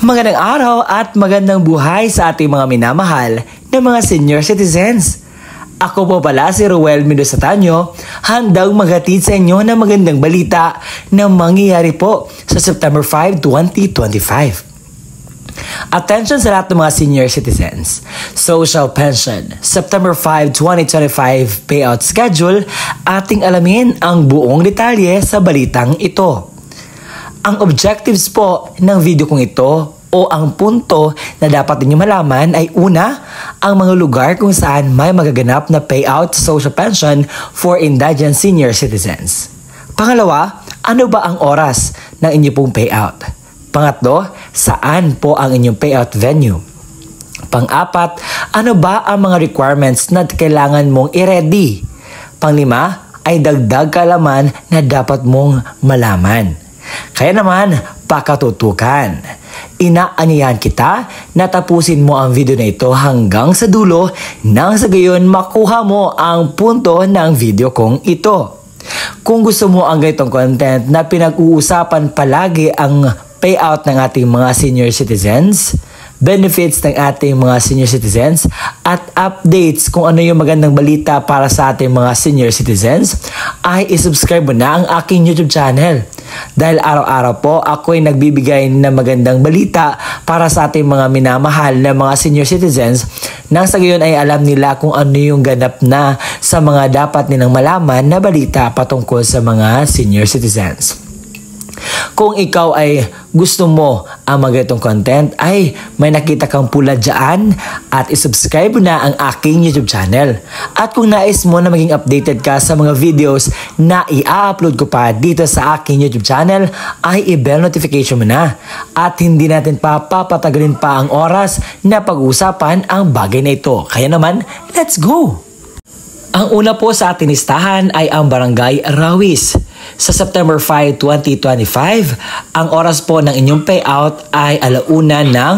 Magandang araw at magandang buhay sa ating mga minamahal na mga senior citizens. Ako po pala si Ruel Mendoza Tanyo, handang maghatid sa inyo ng magandang balita na mangyayari po sa September 5, 2025. Attention sa lahat ng mga senior citizens. Social Pension, September 5, 2025 payout schedule, ating alamin ang buong detalye sa balitang ito. Ang objectives po ng video kong ito o ang punto na dapat ninyo malaman ay una, ang mga lugar kung saan may magaganap na payout social pension for indigent senior citizens. Pangalawa, ano ba ang oras ng inyong pong payout? Pangatlo, saan po ang inyong payout venue? Pang-apat, ano ba ang mga requirements na kailangan mong i-ready? Panglima, ay dagdag kaalaman na dapat mong malaman. Kaya naman, pakatutukan. Inaanyayahan kita na tapusin mo ang video na ito hanggang sa dulo nang sa gayon makuha mo ang punto ng video kong ito. Kung gusto mo ang ganitong content na pinag-uusapan palagi ang payout ng ating mga senior citizens, benefits ng ating mga senior citizens, at updates kung ano yung magandang balita para sa ating mga senior citizens, ay isubscribe mo na ang aking YouTube channel. Dahil araw-araw po ako ay nagbibigay ng magandang balita para sa ating mga minamahal na mga senior citizens nang sa gayon ay alam nila kung ano yung ganap na sa mga dapat nilang malaman na balita patungkol sa mga senior citizens. Kung ikaw ay gusto mo ang mga ganitong content ay may nakita kang pula dyan at isubscribe na ang aking YouTube channel. At kung nais mo na maging updated ka sa mga videos na i-upload ko pa dito sa aking YouTube channel ay i-bell notification mo na. At hindi natin papatagalin pa ang oras na pag-usapan ang bagay na ito. Kaya naman, let's go! Ang una po sa ating listahan ay ang Barangay Rawis. Sa September 5, 2025, ang oras po ng inyong payout ay 1:00 ng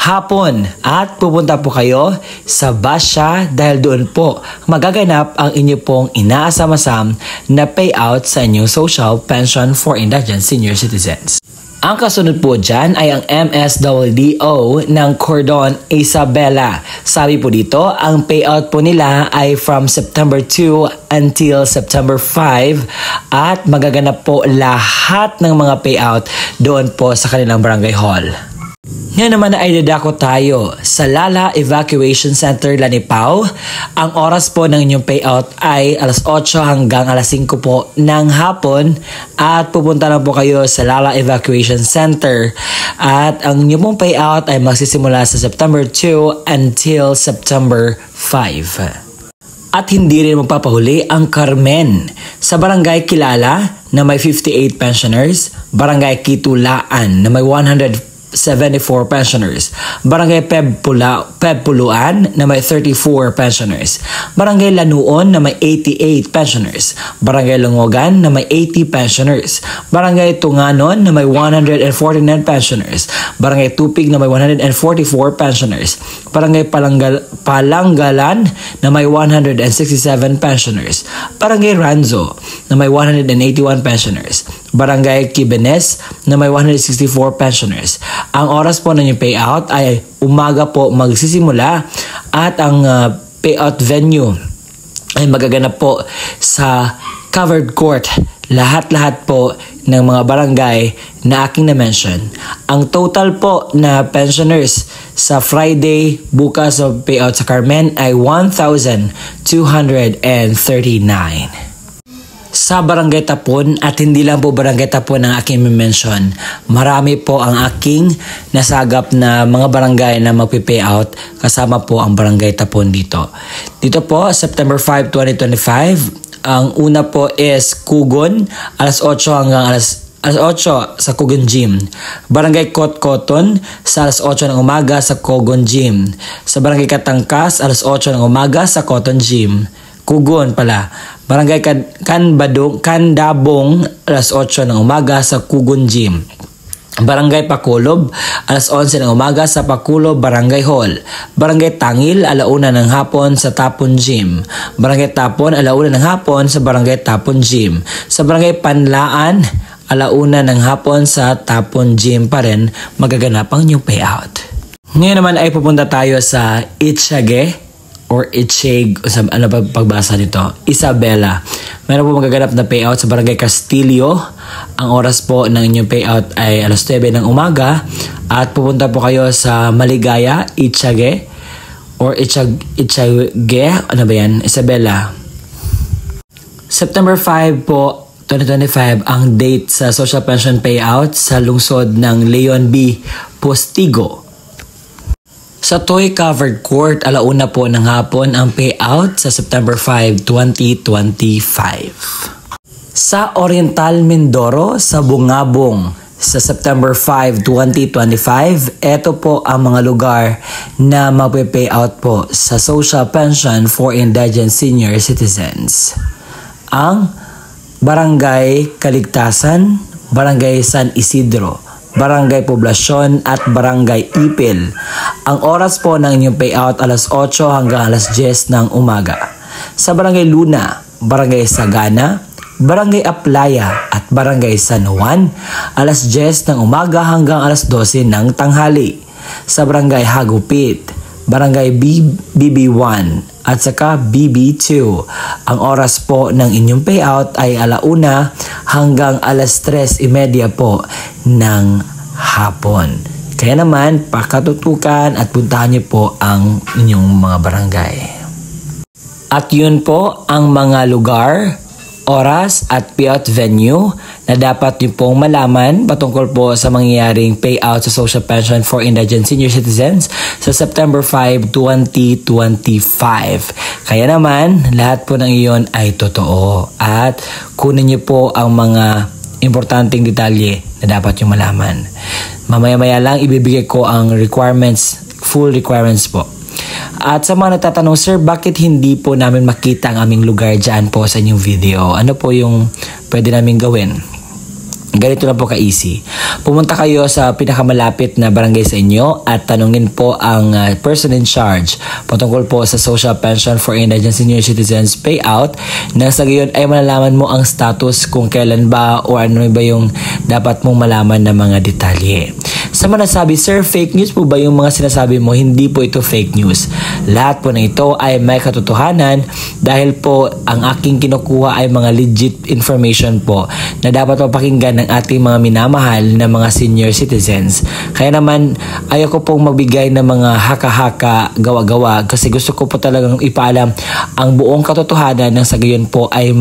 hapon at pupunta po kayo sa Basya dahil doon po magaganap ang inyong pong inaasam-asam na payout sa inyong social pension for indigent senior citizens. Ang kasunod po dyan ay ang MSWDO ng Cordon Isabela. Sabi po dito, ang payout po nila ay from September 2 until September 5 at magaganap po lahat ng mga payout doon po sa kanilang barangay hall. Ngayon naman ay dadako tayo sa Lala Evacuation Center, Lanipao. Ang oras po ng inyong payout ay 8:00 hanggang 5:00 po ng hapon at pupunta lang po kayo sa Lala Evacuation Center at ang inyong pong payout ay magsisimula sa September 2 until September 5. At hindi rin magpapahuli ang Carmen sa Barangay Kilala na may 58 pensioners, Barangay Kitulaan na may 174 pensioners, Barangay Pebpuluan na may 34 pensioners, Barangay Lanuon na may 88 pensioners, Barangay Longogan na may 80 pensioners, Barangay Tunganon na may 149 pensioners, Barangay Tupig na may 144 pensioners, Barangay Palanggalan na may 167 pensioners, Barangay Ranzo na may 181 pensioners, Barangay Kibenes na may 164 pensioners. Ang oras po ng inyong payout ay umaga po magsisimula at ang payout venue ay magaganap po sa covered court. Lahat-lahat po ng mga barangay na aking na-mention. Ang total po na pensioners sa Friday bukas of payout sa Carmen ay 1,239. Sa Barangay Tapon at hindi lang po Barangay Tapon ang aking mention. Marami po ang aking nasagap na mga barangay na magpipayout kasama po ang Barangay Tapon dito. Dito po, September 5, 2025, ang una po is Kugon, 8:00 hanggang alas 8 sa Kugon Gym. Barangay Kotkoton sa alas 8 ng umaga sa Kugon Gym. Sa Barangay Katangkas, alas 8 ng umaga sa Cotton Gym. Kugon pala. Barangay Kandabong, alas 8 ng umaga sa Kugon Gym. Barangay Pakulob, alas 11 ng umaga sa Pakulob Barangay Hall. Barangay Tangil, 1:00 ng hapon sa Tapon Gym. Barangay Tapon, 1:00 ng hapon sa Barangay Tapon Gym. Sa Barangay Panlaan, alauna ng hapon sa Tapon Gym pa rin magaganap ang inyong payout. Ngayon naman ay pupunta tayo sa Itchage or Itchig, ano pa pagbasa nito? Isabela. Meron po magaganap na payout sa Barangay Castillo. Ang oras po ng inyong payout ay alas 9 ng umaga. At pupunta po kayo sa Maligaya, Itchage or Itchage, ano ba yan? Isabela. September 5 po, 2025 ang date sa social pension payout sa lungsod ng Leon B. Postigo. Sa Toy Covered Court, alauna po ng hapon ang payout sa September 5, 2025. Sa Oriental Mindoro, sa Bungabong, sa September 5, 2025, ito po ang mga lugar na magpe-payout po sa social pension for indigent senior citizens. Ang Barangay Kaligtasan, Barangay San Isidro, Barangay Poblasyon at Barangay Ipil. Ang oras po ng inyong payout alas 8 hanggang alas 10 ng umaga. Sa Barangay Luna, Barangay Sagana, Barangay Aplaya at Barangay San Juan, alas 10 ng umaga hanggang alas 12 ng tanghali. Sa Barangay Hagupit, Barangay BB1 at saka BB2. Ang oras po ng inyong payout ay alauna hanggang alas 3:30 po ng hapon. Kaya naman, pakatutukan at puntahan niyo po ang inyong mga barangay. At yun po ang mga lugar, oras at payout venue na dapat niyo pong malaman patungkol po sa mangyayaring payout sa social pension for indigent senior citizens sa September 5, 2025. Kaya naman, lahat po ng iyon ay totoo at kunin niyo po ang mga importanteng detalye na dapat niyo malaman. Mamaya-maya lang ibibigay ko ang requirements, full requirements po. At sa mga nagtatanong, sir, bakit hindi po namin makita ang aming lugar dyan po sa inyong video? Ano po yung pwede namin gawin? Ganito lang po ka-easy. Pumunta kayo sa pinakamalapit na barangay sa inyo at tanungin po ang person in charge patungkol po sa social pension for indigent senior citizens payout na sa gayon ay malalaman mo ang status kung kailan ba o ano ba yung dapat mong malaman na mga detalye. Sa mga nasabi, sir, fake news po ba yung mga sinasabi mo? Hindi po ito fake news. Lahat po na ito ay may katotohanan dahil po ang aking kinukuha ay mga legit information po na dapat mapakinggan ng ating mga minamahal na mga senior citizens. Kaya naman, ayoko pong magbigay ng mga haka-haka, gawa-gawa kasi gusto ko po talagang ipaalam ang buong katotohanan ng sa gayon po ay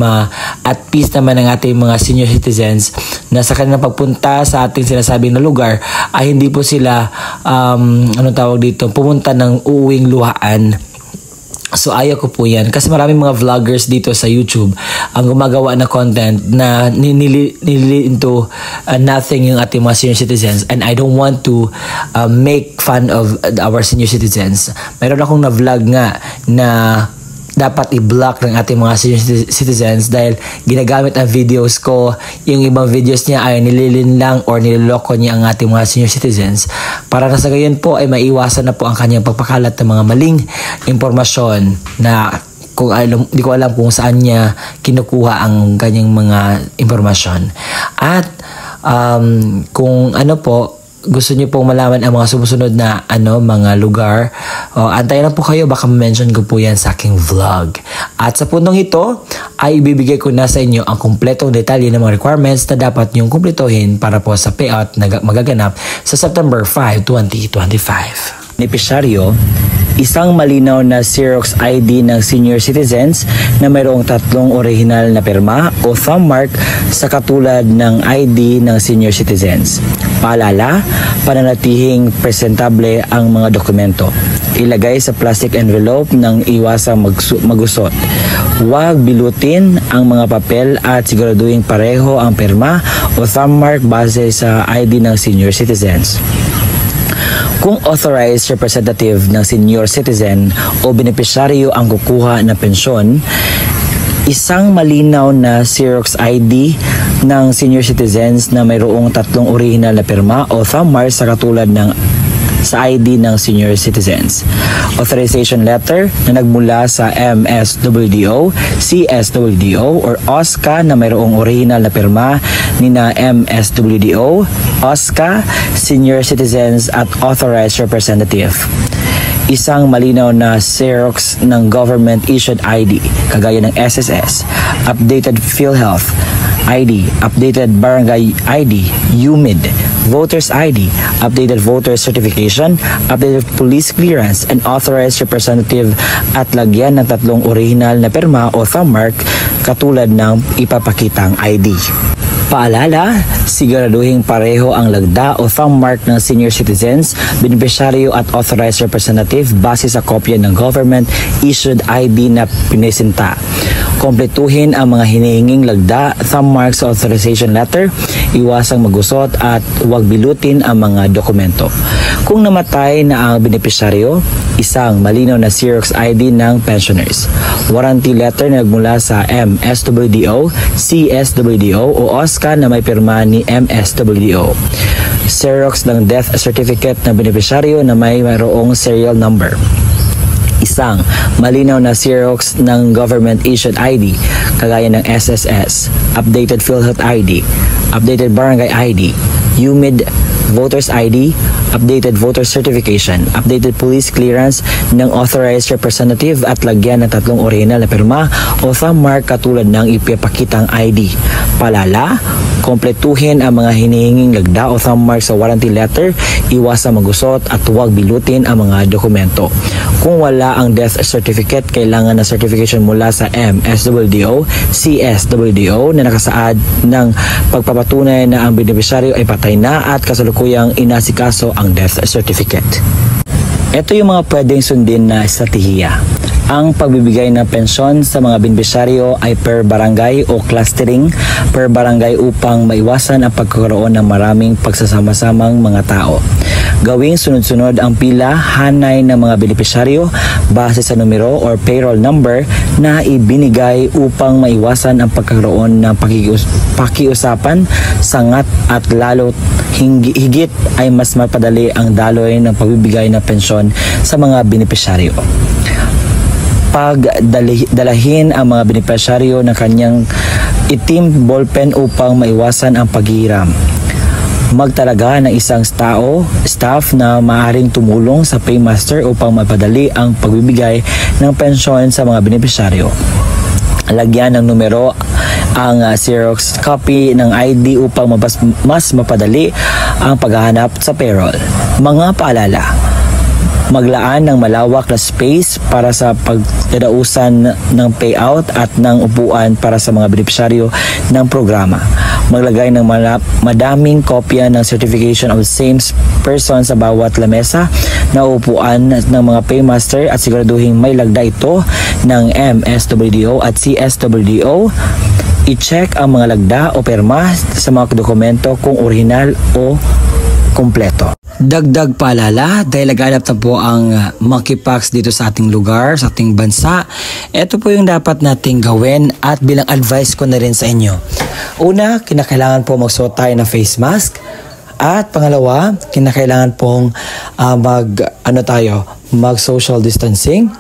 at peace naman ng ating mga senior citizens na sa kanilang pagpunta sa ating sinasabing na lugar ay hindi po sila pumunta ng uuwing luhaan. So ayaw ko po yan kasi maraming mga vloggers dito sa YouTube ang gumagawa na content na nili into nothing yung ating mga senior citizens, and I don't want to make fun of our senior citizens. Meron akong na-vlog nga na dapat i-block ng ating mga senior citizens dahil ginagamit ang videos ko. Yung ibang videos niya ay nililin lang or niloloko niya ang ating mga senior citizens para na sa gayon po ay maiwasan na po ang kanyang pagpakalat ng mga maling impormasyon na di ko alam kung saan niya kinukuha ang kanyang mga impormasyon. At kung ano po, gusto niyo pong malaman ang mga sumusunod na mga lugar, antayin lang po kayo, baka ma-mention ko po yan sa aking vlog. At sa puntong ito ay ibibigay ko na sa inyo ang kumpletong detalye ng mga requirements na dapat niyong kumpletuhin para po sa payout na magaganap sa September 5, 2025. Beneficiaryo, isang malinaw na Xerox ID ng senior citizens na mayroong 3 orihinal na pirma o thumb mark sa katulad ng ID ng senior citizens. Paalala, pananatihing presentable ang mga dokumento. Ilagay sa plastic envelope nang iwasang magusot. Huwag bilutin ang mga papel at siguraduhin pareho ang pirma o thumb mark base sa ID ng senior citizens. Kung authorized representative ng senior citizen o benepisyaryo ang kukuha ng pensyon, isang malinaw na Xerox ID ng senior citizens na mayroong 3 original na pirma o thumb mark sa katulad ng sa ID ng senior citizens. Authorization letter na nagmula sa MSWDO, CSWDO, or OSCA na mayroong original na pirma ni na MSWDO, OSCA, senior citizens at authorized representative. Isang malinaw na Xerox ng government-issued ID, kagaya ng SSS, updated PhilHealth ID, updated Barangay ID, UMID, Voters ID, updated voter certification, updated police clearance, and authorized representative at lagyan ng 3 original na pirma o thumb mark katulad ng ipapakitang ID. Paalala, siguraduhin pareho ang lagda o thumb mark ng senior citizens, beneficiaryo at authorized representative base sa kopya ng government-issued ID na pinisinta. Kompletuhin ang mga hinihinging lagda, thumb marks sa authorization letter, iwasang magusot at huwag bilutin ang mga dokumento. Kung namatay na ang beneficiaryo, isang malinaw na Xerox ID ng pensioners. Warranty letter na nagmula sa MSWDO, CSWDO o OSCA na may pirma ni MSWDO. Xerox ng death certificate ng beneficiaryo na may mayroong serial number. Isang malinaw na Xerox ng government-issued ID, kagaya ng SSS, updated PhilHealth ID, updated Barangay ID, UMID, Voters ID, updated voter certification, updated police clearance ng authorized representative at lagyan ng 3 original na pirma o thumb mark katulad ng ipapakitang ID. Palala, kompletuhin ang mga hinihinging lagda o thumb mark sa warranty letter, iwasang magusot at huwag bilutin ang mga dokumento. Kung wala ang death certificate, kailangan na certification mula sa MSWDO, CSWDO na nakasaad ng pagpapatunay na ang beneficiaryo ay patay na at kasalukuyang inasikaso ang death certificate. Ito yung mga pwedeng sundin na estratehiya. Ang pagbibigay ng pensyon sa mga beneficiaryo ay per barangay o clustering per barangay upang maiwasan ang pagkakaroon ng maraming pagsasama-samang mga tao. Gawing sunod-sunod ang pila hanay ng mga beneficiaryo base sa numero or payroll number na ibinigay upang maiwasan ang pagkakaroon ng pakiusapan, sangat at lalo higit ay mas mapadali ang daloy ng pagbibigay ng pensyon sa mga beneficiaryo. Pagdalahin ang mga beneficiaryo ng kanyang itim ballpen upang maiwasan ang paghihiram. Magtalaga ng isang staff na maaaring tumulong sa paymaster upang mapadali ang pagbibigay ng pensyon sa mga beneficiaryo. Lagyan ng numero ang Xerox copy ng ID upang mas mapadali ang paghahanap sa payroll. Mga paalala, maglaan ng malawak na space para sa pagdadausan ng payout at ng upuan para sa mga beneficiaryo ng programa. Maglagay ng madaming kopya ng certification of same person sa bawat lamesa na upuan ng mga paymaster at siguraduhin may lagda ito ng MSWDO at CSWDO. I-check ang mga lagda o perma sa mga dokumento kung original o kompleto. Dagdag paalala, dahil laganap na po ang monkeypox dito sa ating lugar, sa ating bansa, ito po yung dapat nating gawin at bilang advice ko na rin sa inyo. Una, kinakailangan po magsuot tayo ng face mask. At pangalawa, kinakailangan pong mag-social distancing.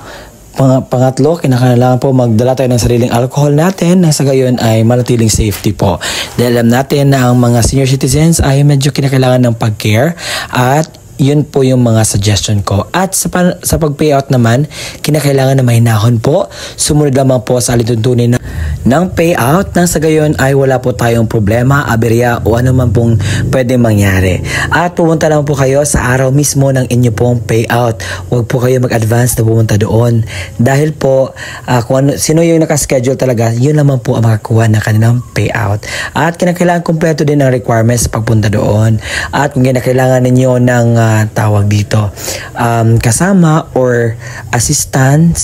Pangatlo, kinakailangan po magdala tayo ng sariling alcohol natin na sa gayon ay manatiling safety po. Dahil alam natin na ang mga senior citizens ay medyo kinakailangan ng pag-care at yun po yung mga suggestion ko. At sa pag-payout naman, kinakailangan na mahinahon po. Sumunod lamang po sa alituntunin ng payout nang sa gayon ay wala po tayong problema, aberya o ano man pong pwede mangyari. At pumunta lang po kayo sa araw mismo ng inyo pong payout. Huwag po kayo mag-advance na pumunta doon. Dahil po, sino yung nakaschedule talaga, yun naman po ang makakuha ng kanilang payout. At kinakailangan kompleto din ang requirements sa pagpunta doon. At kung kinakailangan ninyo ng tawag dito kasama or assistant,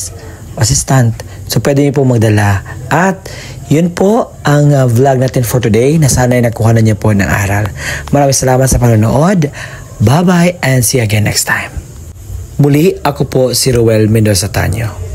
so pwede niyo po magdala. At yun po ang vlog natin for today na sana'y nakuha na niyo po ng aral. Maraming salamat sa panonood. Bye bye and see you again next time. Muli, ako po si Ruel Mendoza Tanyo.